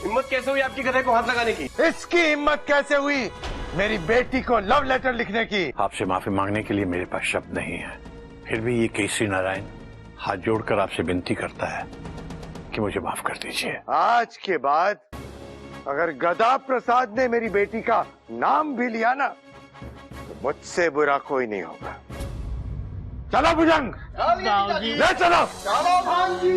हिम्मत कैसे हुई आपकी गधे को हाथ लगाने की? इसकी हिम्मत कैसे हुई मेरी बेटी को लव लेटर लिखने की? आपसे माफी मांगने के लिए मेरे पास शब्द नहीं है। फिर भी ये केसरी नारायण हाथ जोड़कर आपसे विनती करता है कि मुझे माफ कर दीजिए। आज के बाद अगर गदा प्रसाद ने मेरी बेटी का नाम भी लिया ना तो मुझसे बुरा कोई नहीं होगा। चलो भुजंग, ले चलो। चलो भांजी।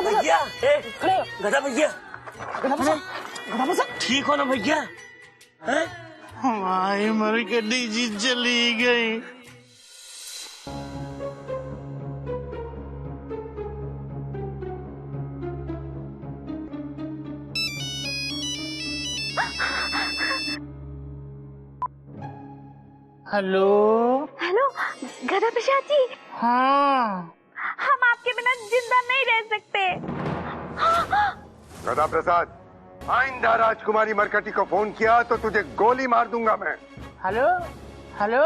भैया, गधा भैया, ठीक हो ना भैया? हमारी मर गड्डी जी चली गई। हेलो हेलो गधा प्रसाद जी। हाँ, हम आपके बिना जिंदा नहीं रह सकते। गदा प्रसाद, आइंदा राजकुमारी मरकटी को फोन किया तो तुझे गोली मार दूंगा मैं। Hello hello.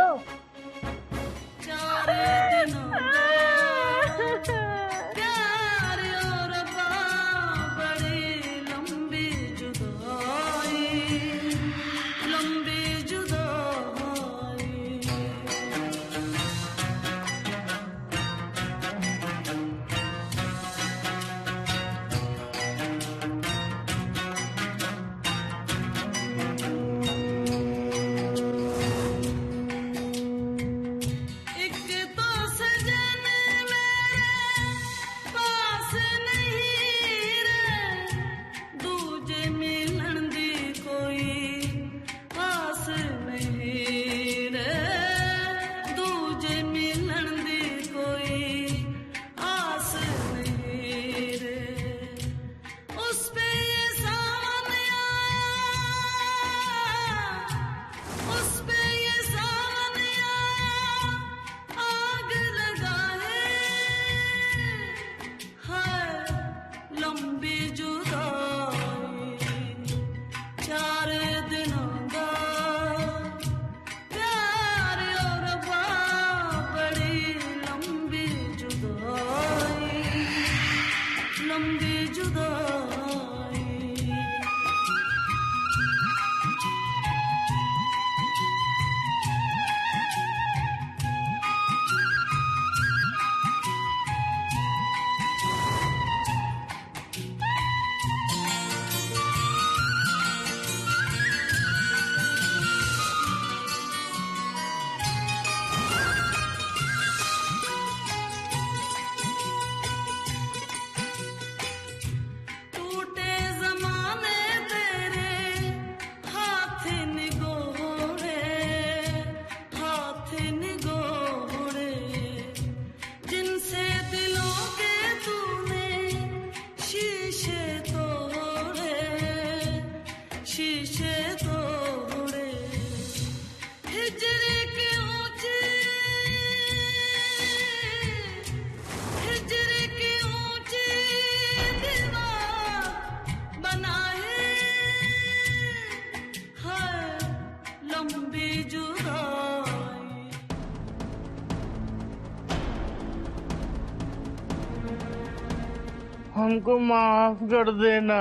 हमको माफ कर देना।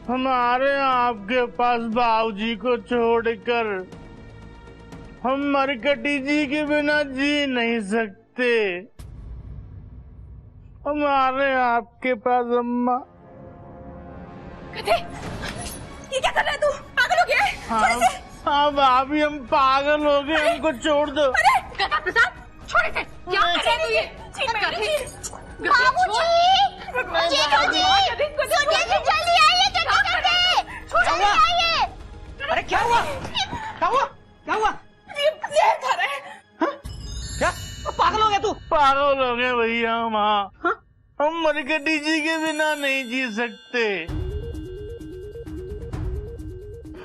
हमारे आपके पास बाबूजी को छोड़कर हम मरकटी जी के बिना जी नहीं सकते। हमारे आपके पास अम्मा गधे, ये क्या कर रहा है तू? पागल हो गया है? छोड़ इसे। हाँ भाभी, हम पागल हो गए, हमको छोड़ दो। अरे गधा प्रसाद, छोड़ इसे। क्या कर रहा है तू ये? बाबूजी, जल्दी आइए, जल्दी आइए। अरे क्या हुआ? क्या हुआ? क्या हुआ? जहर खा रहा है। क्या? पागल हो गया तू? पागल हो गए भैया हम। हाँ, हम मरकटी जी के बिना नहीं जी सकते।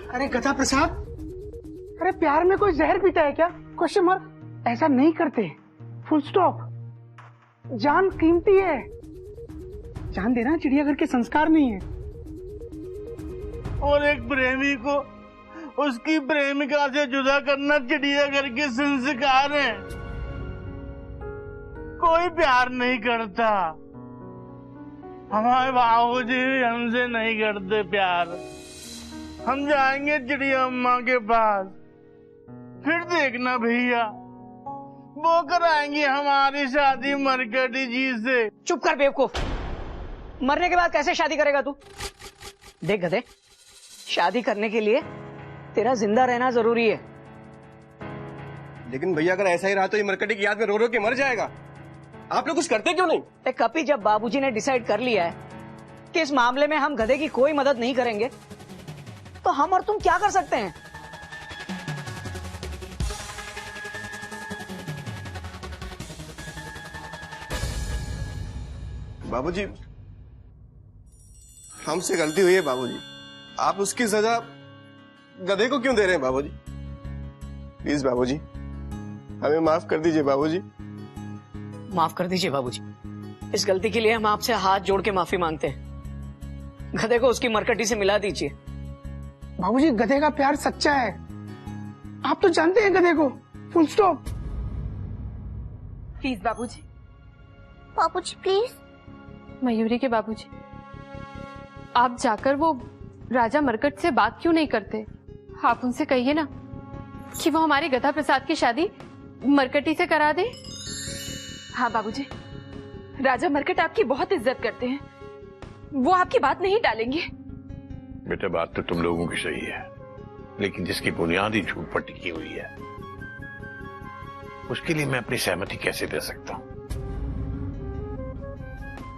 अरे गधा प्रसाद, अरे प्यार में कोई जहर पीता है क्या? Question mark. ऐसा नहीं करते, फुल स्टॉप। जान कीमती है, जान देना चिड़ियाघर के संस्कार नहीं है। और एक प्रेमी को उसकी प्रेमिका से जुदा करना चिड़ियाघर के संस्कार है। कोई प्यार नहीं करता, हमारे बाबूजी भी हमसे नहीं करते प्यार। हम जाएंगे चिड़िया अम्मा के पास, फिर देखना भैया, वो कराएंगे हमारी शादी मरकटी जी से। चुप कर बेवकूफ, मरने के बाद कैसे शादी करेगा तू? देख गधे, शादी करने के लिए तेरा जिंदा रहना जरूरी है। लेकिन भैया अगर ऐसा ही रहा तो ये मरकटी की याद में रो रो के मर जाएगा। आप लोग कुछ करते क्यों नहीं? कपी, जब बाबूजी ने डिसाइड कर लिया है कि इस मामले में हम गधे की कोई मदद नहीं करेंगे, तो हम और तुम क्या कर सकते हैं? बाबूजी, हमसे गलती हुई है बाबूजी। आप उसकी सजा गधे को क्यों दे रहे हैं बाबूजी? प्लीज बाबूजी, हमें माफ कर दीजिए बाबूजी। माफ कर दीजिए बाबूजी, इस गलती के लिए हम आपसे हाथ जोड़ के माफी मांगते हैं। गधे को उसकी मरकटी से मिला दीजिए। बाबूजी, गधे का प्यार सच्चा है, आप तो जानते हैं गधे को। Full stop. प्लीज बाबूजी। बाबूजी प्लीज। मयूरी के बाबूजी, आप जाकर वो राजा मरकट से बात क्यों नहीं करते? आप उनसे कहिए ना कि वो हमारे गधा प्रसाद की शादी मरकटी से करा दे। हाँ बाबूजी, राजा मरकट आपकी बहुत इज्जत करते हैं, वो आपकी बात नहीं टालेंगे। बेटा, बात तो तुम लोगों की सही है, लेकिन जिसकी बुनियाद ही झूठ पर टिकी हुई है, उसके लिए मैं अपनी सहमति कैसे दे सकता हूं?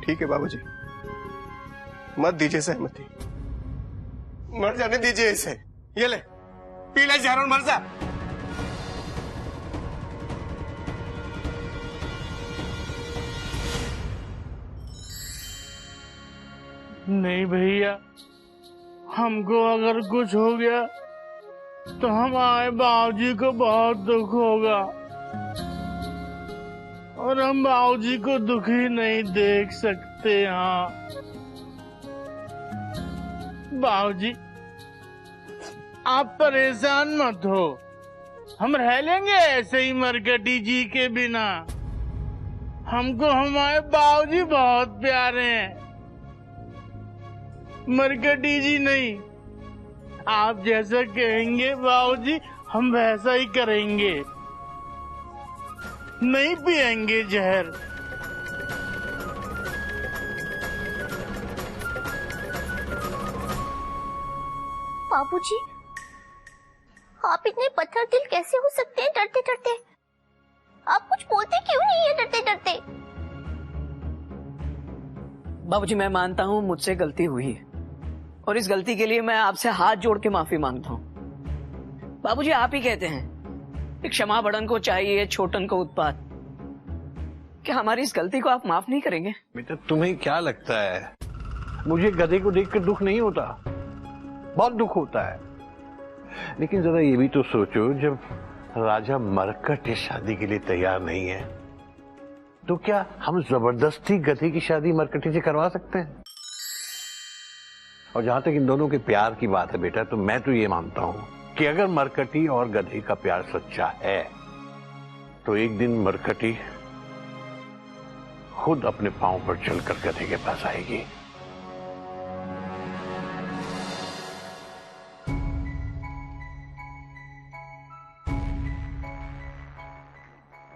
ठीक है बाबूजी, मत दीजिए सहमति, मर जाने दीजिए इसे। ये ले, पी ले जहर और मर जा। नहीं भैया, हमको अगर कुछ हो गया तो हमारे बाबूजी को बहुत दुख होगा, और हम बाबूजी को दुखी नहीं देख सकते। हाँ बाबूजी, आप परेशान मत हो, हम रह लेंगे ऐसे ही मरकटी जी के बिना। हमको हमारे बाबूजी बहुत प्यारे हैं। मरकटी जी नहीं, आप जैसा कहेंगे बाबूजी, हम वैसा ही करेंगे। नहीं पिएंगे जहर। बाबूजी, आप इतने पत्थर दिल कैसे हो सकते हैं डरते डरते? आप कुछ बोलते क्यों नहीं है डरते डरते? बाबूजी, मैं मानता हूँ मुझसे गलती हुई है, और इस गलती के लिए मैं आपसे हाथ जोड़ के माफी मांगता हूँ। बाबूजी, आप ही कहते हैं कि क्षमा बड़न को चाहिए, छोटन को उत्पात। क्या हमारी इस गलती को आप माफ नहीं करेंगे? बेटा, तुम्हें क्या लगता है मुझे गधे को देखकर दुख नहीं होता? बहुत दुख होता है, लेकिन जरा ये भी तो सोचो, जब राजा मरकट इस शादी के लिए तैयार नहीं है, तो क्या हम जबरदस्ती गधे की शादी मरकटी से करवा सकते हैं? और जहां तक इन दोनों के प्यार की बात है बेटा, तो मैं तो ये मानता हूं कि अगर मरकटी और गधे का प्यार सच्चा है, तो एक दिन मरकटी खुद अपने पांव पर चलकर गधे के पास आएगी।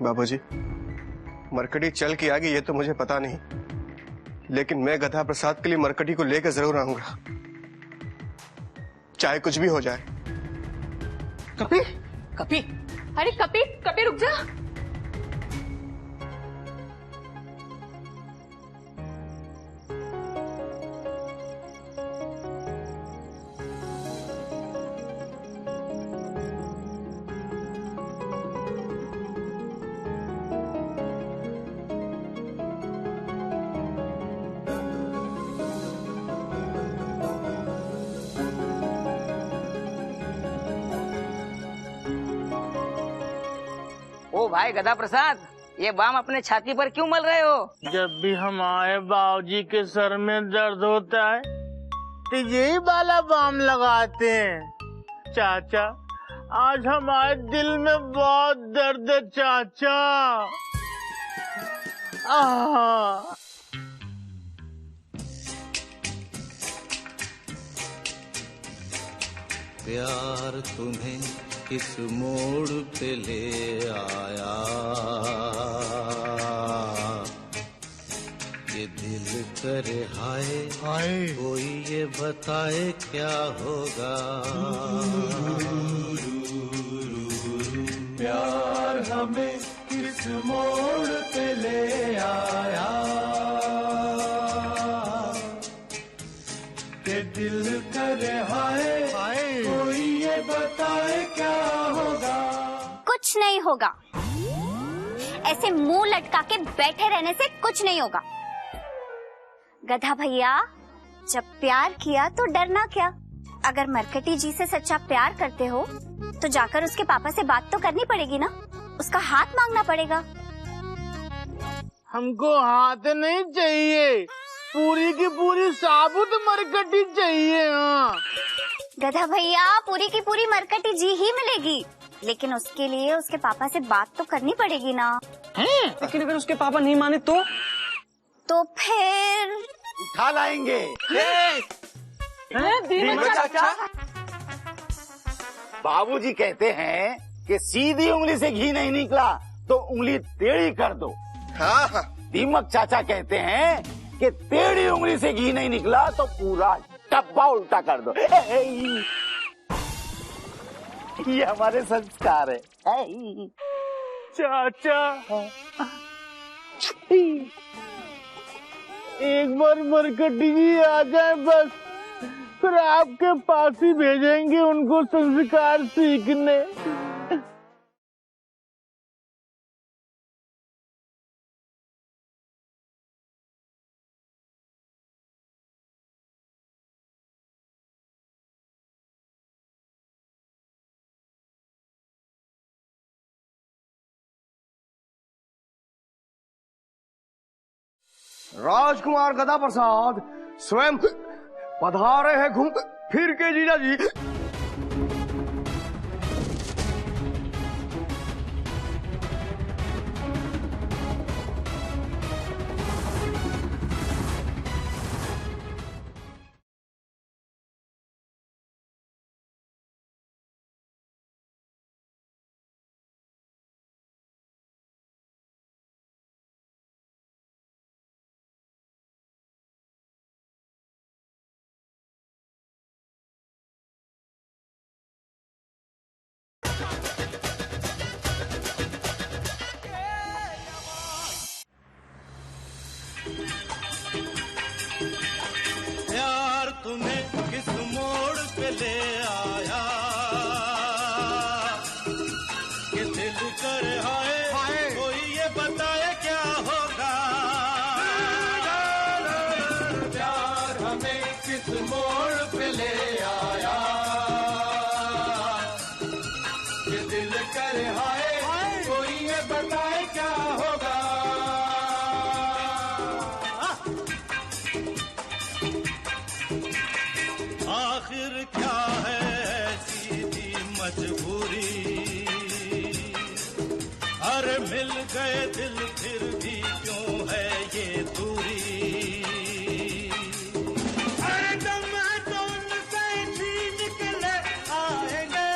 बाबूजी, मरकटी चल के आगे ये तो मुझे पता नहीं, लेकिन मैं गधा प्रसाद के लिए मरकटी को लेकर जरूर आऊंगा। चाहे कुछ भी हो जाए। कपी कपी, अरे कपी, कपी रुक जा। ओ भाई गधा प्रसाद, ये बाम अपने छाती पर क्यों मल रहे हो? जब भी हमारे बाबूजी के सर में दर्द होता है तो यही वाला बाम लगाते हैं। चाचा, आज हमारे दिल में बहुत दर्द है चाचा। आह, प्यार तुम्हें किस मोड़ पे ले आया, ये दिल करे हाय हाय, कोई ये बताए क्या होगा। प्यार हमें किस मोड़ पे ले आया, ये दिल करे हाय हाय, कोई ये बताए क्या होगा। कुछ नहीं होगा, ऐसे मुंह लटका के बैठे रहने से कुछ नहीं होगा। गधा भैया, जब प्यार किया तो डरना क्या? अगर मरकटी जी से सच्चा प्यार करते हो तो जाकर उसके पापा से बात तो करनी पड़ेगी ना, उसका हाथ मांगना पड़ेगा। हमको हाथ नहीं चाहिए, पूरी की पूरी साबुत मरकटी चाहिए। हाँ गधा भैया, पूरी की पूरी मरकटी जी ही मिलेगी, लेकिन उसके लिए उसके पापा से बात तो करनी पड़ेगी ना। लेकिन अगर उसके पापा नहीं माने तो फिर उठा लाएंगे। चाचा, बाबूजी कहते हैं कि सीधी उंगली से घी नहीं निकला तो उंगली टेढ़ी कर दो। हाँ हाँ, दीमक चाचा कहते हैं कि टेढ़ी उंगली से घी नहीं निकला तो पूरा डब्बा उल्टा कर दो। ये हमारे संस्कार है। चाचा, एक बार मरकटी जी आ जाए बस, फिर आपके पास ही भेजेंगे उनको संस्कार सीखने। राजकुमार गधा प्रसाद स्वयं पधारे हैं घूम फिर के जीजा जी। प्यार तुम्हें किस मोड़ पे ले आया, कि दिल करे हाय हाय, कोई ये बताए क्या होगा। प्यार हमें किस मोड़ पे ले आया, कि दिल करे हाय हाय, कोई ये बताए क्या होगा। आखिर क्या है सीधी मजबूरी, अरे मिल गए दिल फिर भी क्यों है ये दूरी। अरे दम है तो उनसे भी निकले आएंगे,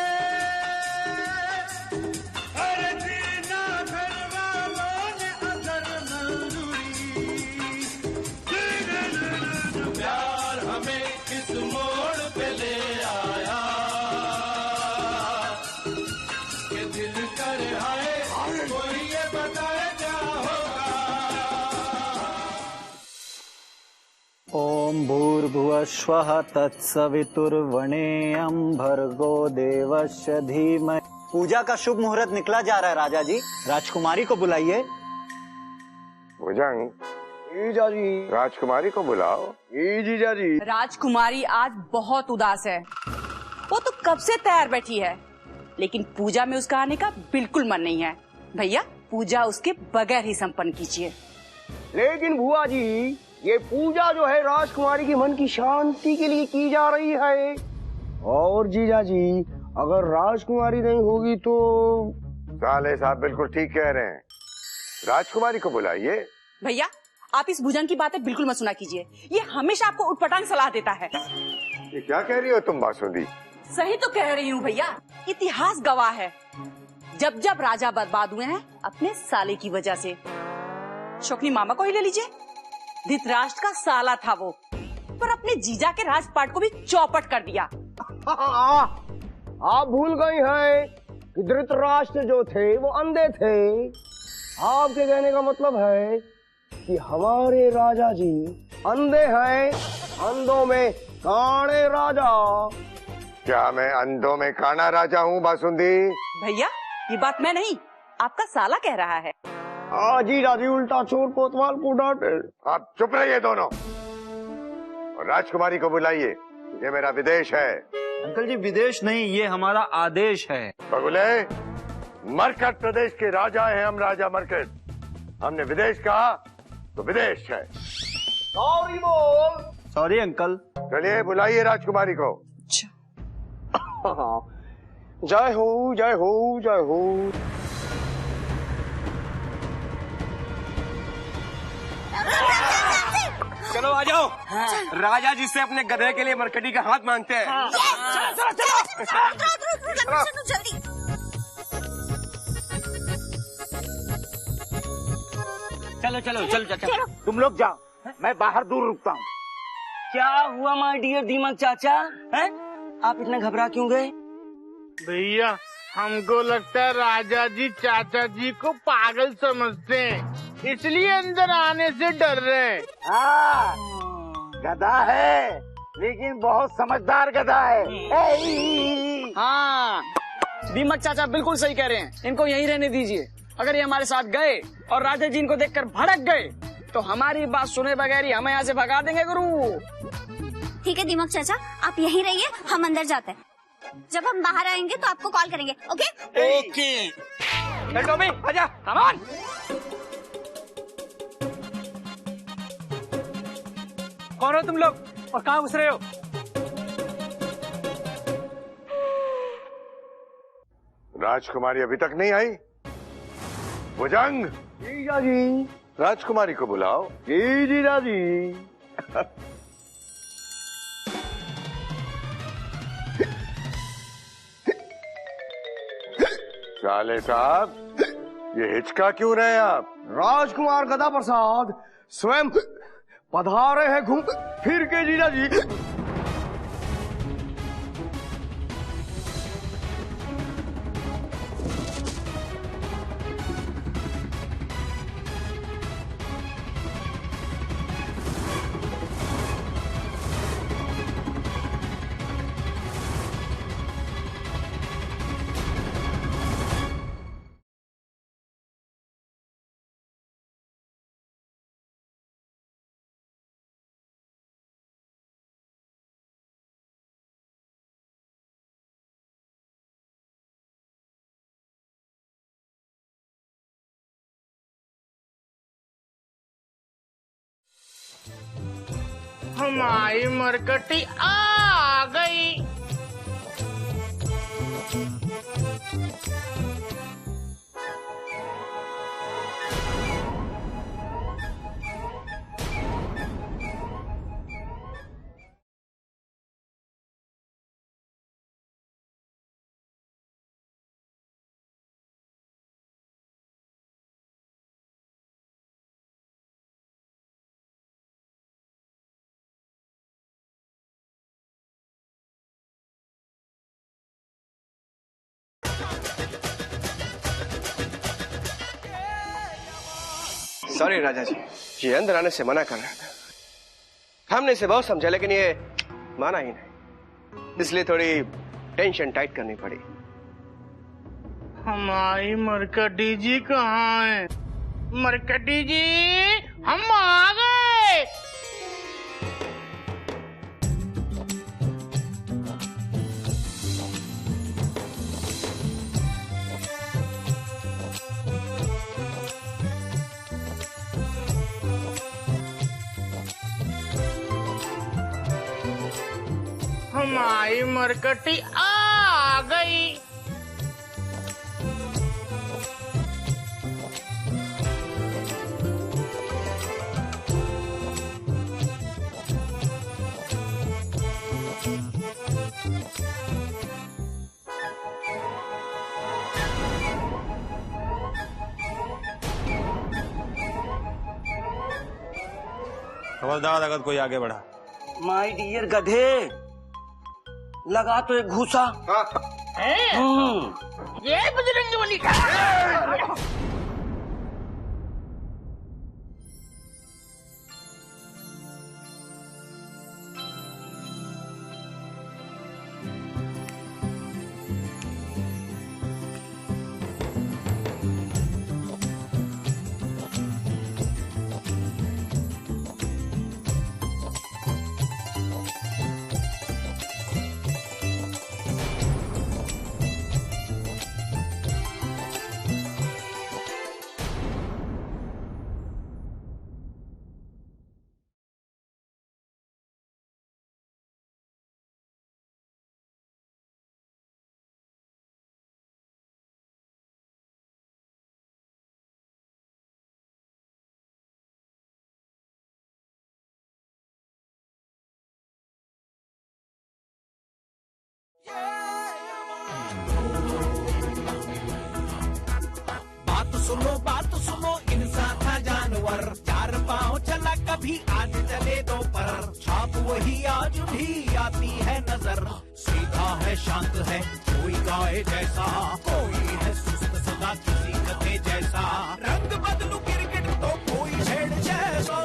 अरे जीना घर वालों ने अगर मंजूरी। प्यार हमें किस मोड़ पे ले आया, ओम भूर्भुवः स्वः तत्सवितुर्वरेण्यं भर्गो देवस्य धीमहि। पूजा का शुभ मुहूर्त निकला जा रहा है राजा जी, राजकुमारी को बुलाइए। भुजंग, जीजा जी राजकुमारी को बुलाओ। जीजा जी। राजकुमारी आज बहुत उदास है। वो तो कब से तैयार बैठी है, लेकिन पूजा में उसका आने का बिल्कुल मन नहीं है। भैया पूजा उसके बगैर ही संपन्न कीजिए। लेकिन बुआ जी, ये पूजा जो है राजकुमारी के मन की शांति के लिए की जा रही है। और जीजा जी, अगर राजकुमारी नहीं होगी तो। साले साहब बिल्कुल ठीक कह रहे हैं, राजकुमारी को बुलाइए। भैया आप इस भुजंग की बातें बिल्कुल मत सुना कीजिए, ये हमेशा आपको उटपटांग सलाह देता है। ये क्या कह रही हो तुम बासुंदी? सही तो कह रही हूँ भैया, इतिहास गवाह है। जब जब राजा बर्बाद हुए हैं अपने साले की वजह से। शोकनी मामा को ही ले लीजिए, धृतराष्ट्र का साला था वो, पर अपने जीजा के राजपाट को भी चौपट कर दिया। आप भूल गई हैं कि धृतराष्ट्र जो थे वो अंधे थे। आपके कहने का मतलब है कि हमारे राजा जी अंधे हैं, अंधों में काणे राजा। क्या मैं अंधों में काना राजा हूँ बासुंदी? भैया ये बात मैं नहीं, आपका साला कह रहा है। जीजा जी उल्टा चोर कोतवाल को डांटे। आप चुप रहिए दोनों, और राजकुमारी को बुलाइए। ये मेरा विदेश है। अंकल जी विदेश नहीं, ये हमारा आदेश है। बगुले, मरकट प्रदेश के राजा हैं हम, राजा मरकट। हमने विदेश कहा तो विदेश है। सॉरी बोल। Sorry uncle. चलिए बुलाइए राजकुमारी को। जय हो जय हो जय हो। चलो आ जाओ। राजा जी से अपने गधे के लिए मरकटी का हाथ मांगते हैं। जल्दी। चलो चलो चलो चाचा, तुम लोग जाओ, मैं बाहर दूर रुकता हूँ। क्या हुआ माय डियर दीमक चाचा? हैं? आप इतना घबरा क्यों गए? भैया हमको लगता है राजा जी चाचा जी को पागल समझते हैं, इसलिए अंदर आने से डर रहे हैं। हाँ, गधा है लेकिन बहुत समझदार गधा है। हाँ दीमक चाचा बिल्कुल सही कह रहे हैं, इनको यहीं रहने दीजिए। अगर ये हमारे साथ गए और राजा जी इनको देखकर भड़क गए तो हमारी बात सुने बगैर ही हमें यहाँ से भगा देंगे गुरु। ठीक है दीमक चाचा, आप यहीं रहिए, हम अंदर जाते हैं। जब हम बाहर आएंगे तो आपको कॉल करेंगे। Okay okay. टोमी आजा, कम ऑन। कौन हो तुम लोग और कहाँ घुस रहे हो? राजकुमारी अभी तक नहीं आई। भुजंग, जीजा जी राजकुमारी को बुलाओ। जीजा जी। साले साहब, ये हिचका क्यों रहे आप? राजकुमार गदा प्रसाद स्वयं पधारे हैं घूम फिर के जीजा जी। हमारी मरकटी आ गई। सॉरी राजा जी, ये अंदर आने से मना कर रहा था। हमने इसे बहुत समझा लेकिन ये माना ही नहीं, इसलिए थोड़ी टेंशन टाइट करनी पड़ी। हमारी मरकटी जी कहाँ है? मरकटी जी, हम आ गए। हमारी मरकटी आ गई। खबरदार अगर कोई आगे बढ़ा। माय डियर गधे, लगा तो एक घूसा। ये बजरंगबली का। बात सुनो, इंसान था जानवर, चार पाँव चला कभी, आज चले दो पर, छाप वही आज भी आती है नजर, सीधा है शांत है कोई गाय जैसा, कोई है सुस्त सदा किसी गधे जैसा, रंग बदलू क्रिकेट तो कोई छेड़ जैसा,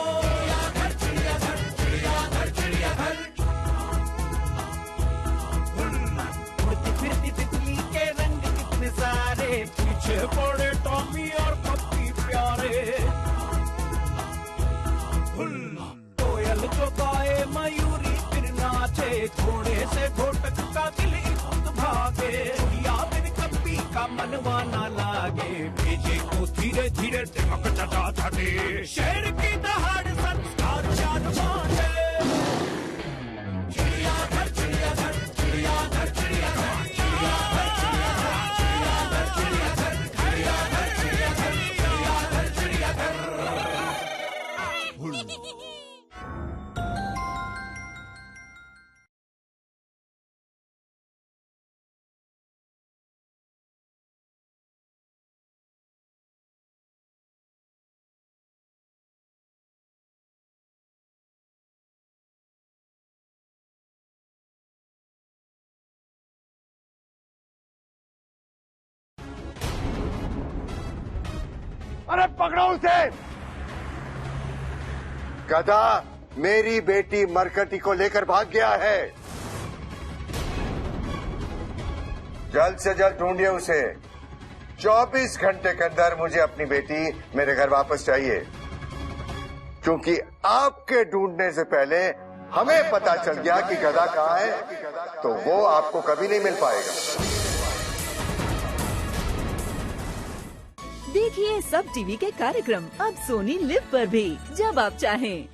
चिड़ियाघर चिड़ियाघर चिड़ियाघर, उड़ती फिरती तितली के रंग कितने सारे, पीछे पड़े टॉमी और पप्पी प्यारे, कोयल जो गाए मयूरी फिर नाचे, घोड़े से घोटक का दिल इक्त भागे, या फिर कप्पी का मनवा ना लागे, भेजे को धीरे धीरे दिमक चटा चटे, शेर की दहाड़ संस्कार चार बांटे, चिड़ियाघर चिड़ियाघर चिड़ियाघर चिड़ियाघर चिड़ियाघर अरे पकड़ो उसे! गधा मेरी बेटी मरकटी को लेकर भाग गया है, जल्द से जल्द ढूंढिए उसे। 24 घंटे के अंदर मुझे अपनी बेटी मेरे घर वापस चाहिए, क्योंकि आपके ढूंढने से पहले हमें पता चल गया कि गधा कहाँ है, तो वो आपको कभी नहीं मिल पाएगा। देखिए सब टीवी के कार्यक्रम अब सोनी लिव पर भी, जब आप चाहें।